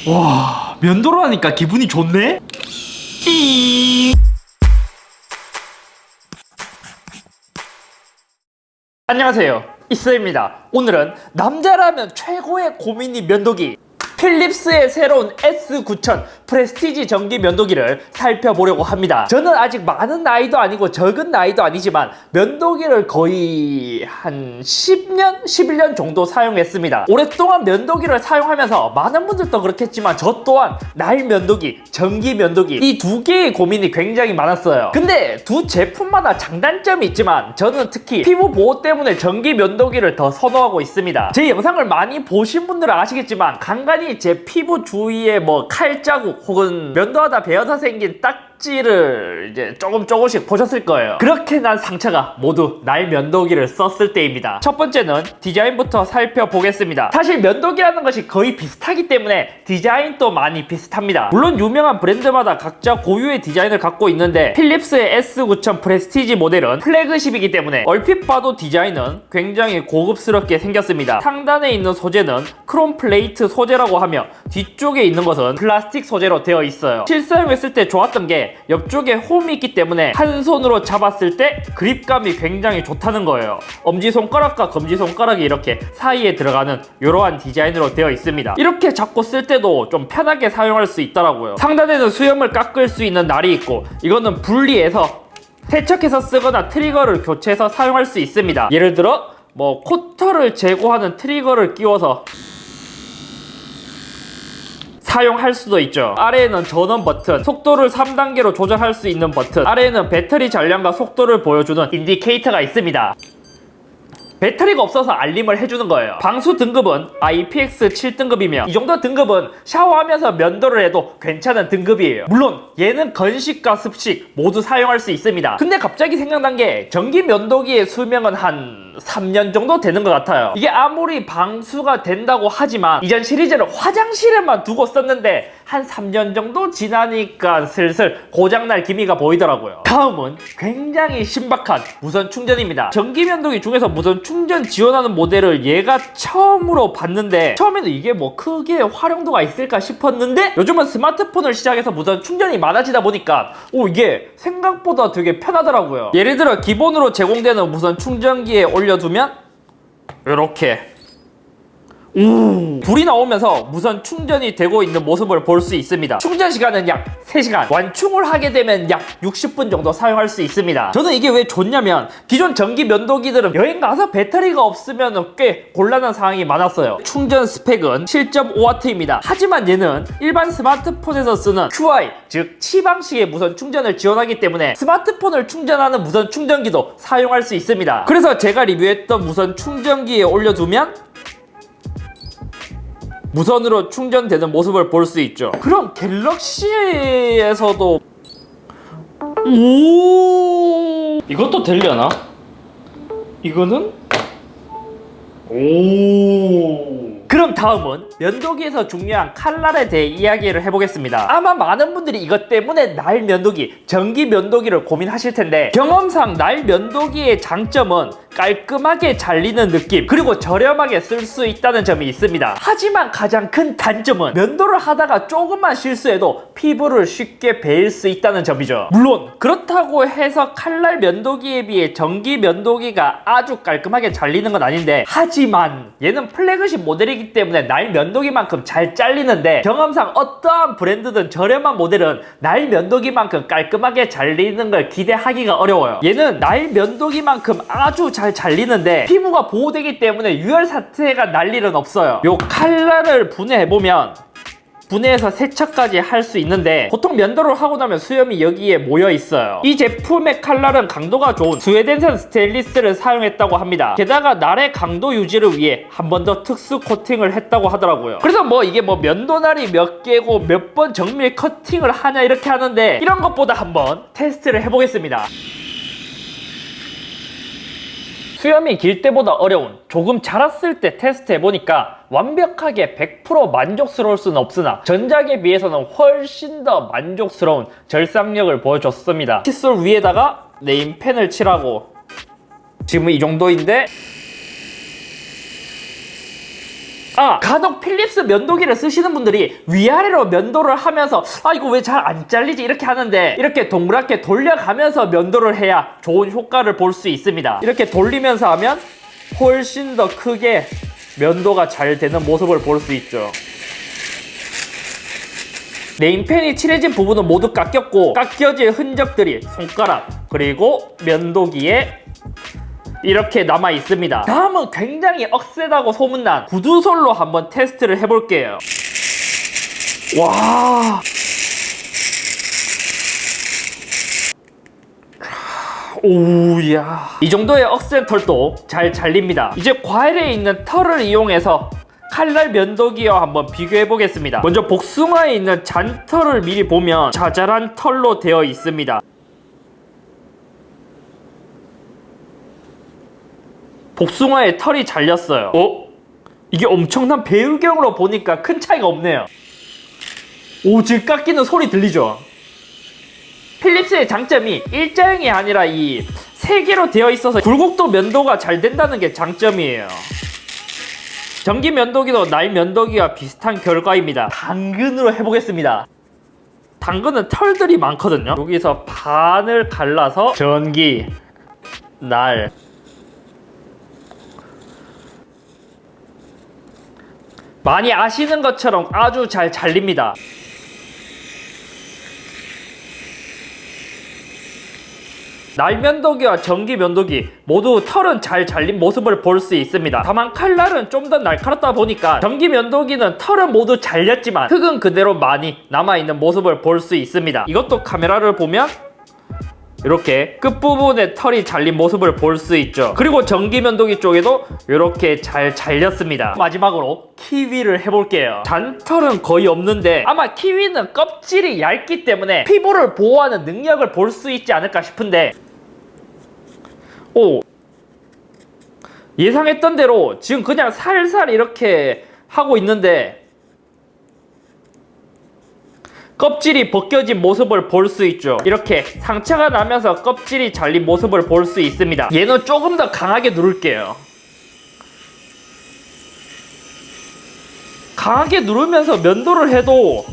와, 면도로 하니까 기분이 좋네? 안녕하세요, 이스입니다. 오늘은 남자라면 최고의 고민이 면도기, 필립스의 새로운 S9000 프레스티지 전기 면도기를 살펴보려고 합니다. 저는 아직 많은 나이도 아니고 적은 나이도 아니지만 면도기를 거의 한 10년, 11년 정도 사용했습니다. 오랫동안 면도기를 사용하면서 많은 분들도 그렇겠지만 저 또한 날 면도기, 전기 면도기 이 두 개의 고민이 굉장히 많았어요. 근데 두 제품마다 장단점이 있지만 저는 특히 피부 보호 때문에 전기 면도기를 더 선호하고 있습니다. 제 영상을 많이 보신 분들은 아시겠지만 간간히 제 피부 주위에 뭐 칼자국 혹은 면도하다 베어서 생긴 딱지를 이제 조금씩 보셨을 거예요. 그렇게 난 상처가 모두 날 면도기를 썼을 때입니다. 첫 번째는 디자인부터 살펴보겠습니다. 사실 면도기라는 것이 거의 비슷하기 때문에 디자인도 많이 비슷합니다. 물론 유명한 브랜드마다 각자 고유의 디자인을 갖고 있는데 필립스의 S9000 프레스티지 모델은 플래그십이기 때문에 얼핏 봐도 디자인은 굉장히 고급스럽게 생겼습니다. 상단에 있는 소재는 크롬 플레이트 소재라고 하며 뒤쪽에 있는 것은 플라스틱 소재로 되어 있어요. 실사용했을 때 좋았던 게 옆쪽에 홈이 있기 때문에 한 손으로 잡았을 때 그립감이 굉장히 좋다는 거예요. 엄지손가락과 검지손가락이 이렇게 사이에 들어가는 이러한 디자인으로 되어 있습니다. 이렇게 잡고 쓸 때도 좀 편하게 사용할 수 있더라고요. 상단에는 수염을 깎을 수 있는 날이 있고 이거는 분리해서 세척해서 쓰거나 트리거를 교체해서 사용할 수 있습니다. 예를 들어 뭐 코털을 제거하는 트리거를 끼워서 사용할 수도 있죠. 아래에는 전원 버튼, 속도를 3단계로 조절할 수 있는 버튼, 아래에는 배터리 잔량과 속도를 보여주는 인디케이터가 있습니다. 배터리가 없어서 알림을 해주는 거예요. 방수 등급은 IPX 7등급이며 이 정도 등급은 샤워하면서 면도를 해도 괜찮은 등급이에요. 물론 얘는 건식과 습식 모두 사용할 수 있습니다. 근데 갑자기 생각난 게 전기 면도기의 수명은 한 3년 정도 되는 것 같아요. 이게 아무리 방수가 된다고 하지만 이전 시리즈를 화장실에만 두고 썼는데 한 3년 정도 지나니까 슬슬 고장날 기미가 보이더라고요. 다음은 굉장히 신박한 무선 충전입니다. 전기 면도기 중에서 무선 충전 지원하는 모델을 얘가 처음으로 봤는데 처음에는 이게 뭐 크게 활용도가 있을까 싶었는데 요즘은 스마트폰을 시작해서 무선 충전이 많아지다 보니까 이게 생각보다 되게 편하더라고요. 예를 들어 기본으로 제공되는 무선 충전기에 올려두면 이렇게 불이 나오면서 무선 충전이 되고 있는 모습을 볼 수 있습니다. 충전 시간은 약 3시간, 완충을 하게 되면 약 60분 정도 사용할 수 있습니다. 저는 이게 왜 좋냐면 기존 전기 면도기들은 여행 가서 배터리가 없으면 꽤 곤란한 상황이 많았어요. 충전 스펙은 7.5W입니다. 하지만 얘는 일반 스마트폰에서 쓰는 QI, 즉 치방식의 무선 충전을 지원하기 때문에 스마트폰을 충전하는 무선 충전기도 사용할 수 있습니다. 그래서 제가 리뷰했던 무선 충전기에 올려두면 무선으로 충전되는 모습을 볼 수 있죠. 그럼 갤럭시에서도 이것도 되려나? 이거는 그럼 다음은 면도기에서 중요한 칼날에 대해 이야기를 해보겠습니다. 아마 많은 분들이 이것 때문에 날 면도기, 전기 면도기를 고민하실 텐데 경험상 날 면도기의 장점은 깔끔하게 잘리는 느낌 그리고 저렴하게 쓸 수 있다는 점이 있습니다. 하지만 가장 큰 단점은 면도를 하다가 조금만 실수해도 피부를 쉽게 베일 수 있다는 점이죠. 물론 그렇다고 해서 칼날 면도기에 비해 전기 면도기가 아주 깔끔하게 잘리는 건 아닌데 하지만 얘는 플래그십 모델이기 때문에 날 면도기만큼 잘 잘리는데 경험상 어떠한 브랜드든 저렴한 모델은 날 면도기만큼 깔끔하게 잘리는 걸 기대하기가 어려워요. 얘는 날 면도기만큼 아주 잘 잘리는데 피부가 보호되기 때문에 유혈 사태가 날 일은 없어요. 요 칼날을 분해해보면 분해해서 세척까지 할 수 있는데 보통 면도를 하고 나면 수염이 여기에 모여 있어요. 이 제품의 칼날은 강도가 좋은 스웨덴산 스테인리스를 사용했다고 합니다. 게다가 날의 강도 유지를 위해 한 번 더 특수 코팅을 했다고 하더라고요. 그래서 뭐 이게 뭐 면도날이 몇 개고 몇 번 정밀 커팅을 하냐 이렇게 하는데 이런 것보다 한번 테스트를 해보겠습니다. 수염이 길 때보다 어려운 조금 자랐을 때 테스트해보니까 완벽하게 100% 만족스러울 수는 없으나 전작에 비해서는 훨씬 더 만족스러운 절삭력을 보여줬습니다. 칫솔 위에다가 네임펜을 칠하고 지금 이 정도인데 간혹 필립스 면도기를 쓰시는 분들이 위아래로 면도를 하면서 이거 왜 잘 안 잘리지 이렇게 하는데, 이렇게 동그랗게 돌려가면서 면도를 해야 좋은 효과를 볼 수 있습니다. 이렇게 돌리면서 하면 훨씬 더 크게 면도가 잘 되는 모습을 볼 수 있죠. 네임펜이 칠해진 부분은 모두 깎였고, 깎여진 흔적들이 손가락 그리고 면도기에 이렇게 남아 있습니다. 다음은 굉장히 억세다고 소문난 구두솔로 한번 테스트를 해볼게요. 와, 오우야, 이 정도의 억센 털도 잘 잘립니다. 이제 과일에 있는 털을 이용해서 칼날 면도기와 한번 비교해 보겠습니다. 먼저 복숭아에 있는 잔털을 미리 보면 자잘한 털로 되어 있습니다. 복숭아에 털이 잘렸어요. 이게 엄청난 배울경으로 보니까 큰 차이가 없네요. 오, 지금 깎이는 소리 들리죠? 필립스의 장점이 일자형이 아니라 이 3개로 되어 있어서 굴곡도 면도가 잘 된다는 게 장점이에요. 전기 면도기도 날 면도기와 비슷한 결과입니다. 당근으로 해보겠습니다. 당근은 털들이 많거든요. 여기서 반을 갈라서 전기, 날, 많이 아시는 것처럼 아주 잘 잘립니다. 날 면도기와 전기 면도기 모두 털은 잘 잘린 모습을 볼 수 있습니다. 다만 칼날은 좀 더 날카롭다 보니까 전기 면도기는 털은 모두 잘렸지만 흙은 그대로 많이 남아있는 모습을 볼 수 있습니다. 이것도 카메라를 보면 이렇게 끝부분에 털이 잘린 모습을 볼 수 있죠. 그리고 전기 면도기 쪽에도 이렇게 잘 잘렸습니다. 마지막으로 키위를 해볼게요. 잔털은 거의 없는데 아마 키위는 껍질이 얇기 때문에 피부를 보호하는 능력을 볼 수 있지 않을까 싶은데, 예상했던 대로 지금 그냥 살살 이렇게 하고 있는데 껍질이 벗겨진 모습을 볼 수 있죠. 이렇게 상처가 나면서 껍질이 잘린 모습을 볼 수 있습니다. 얘는 조금 더 강하게 누를게요. 강하게 누르면서 면도를 해도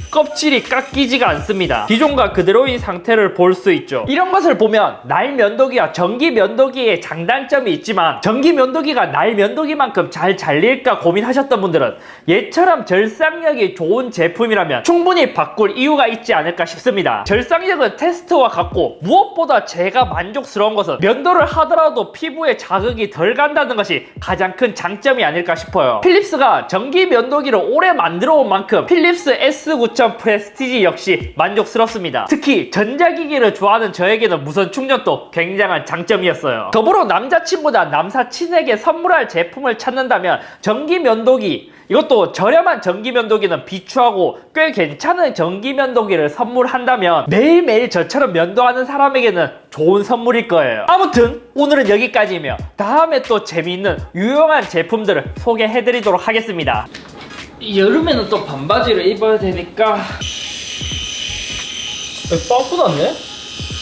껍질이 깎이지가 않습니다. 기존과 그대로인 상태를 볼 수 있죠. 이런 것을 보면 날 면도기와 전기 면도기의 장단점이 있지만 전기 면도기가 날 면도기만큼 잘 잘릴까 고민하셨던 분들은 얘처럼 절삭력이 좋은 제품이라면 충분히 바꿀 이유가 있지 않을까 싶습니다. 절삭력은 테스트와 같고 무엇보다 제가 만족스러운 것은 면도를 하더라도 피부에 자극이 덜 간다는 것이 가장 큰 장점이 아닐까 싶어요. 필립스가 전기 면도기를 오래 만들어 온 만큼 필립스 S9000 프레스티지 역시 만족스럽습니다. 특히 전자기기를 좋아하는 저에게는 무선 충전도 굉장한 장점이었어요. 더불어 남자친구나 남사친에게 선물할 제품을 찾는다면 전기 면도기, 이것도 저렴한 전기 면도기는 비추하고 꽤 괜찮은 전기 면도기를 선물한다면 매일매일 저처럼 면도하는 사람에게는 좋은 선물일 거예요. 아무튼 오늘은 여기까지이며 다음에 또 재미있는 유용한 제품들을 소개해드리도록 하겠습니다. 여름에는 또 반바지를 입어야 되니까 빵꾸 났네?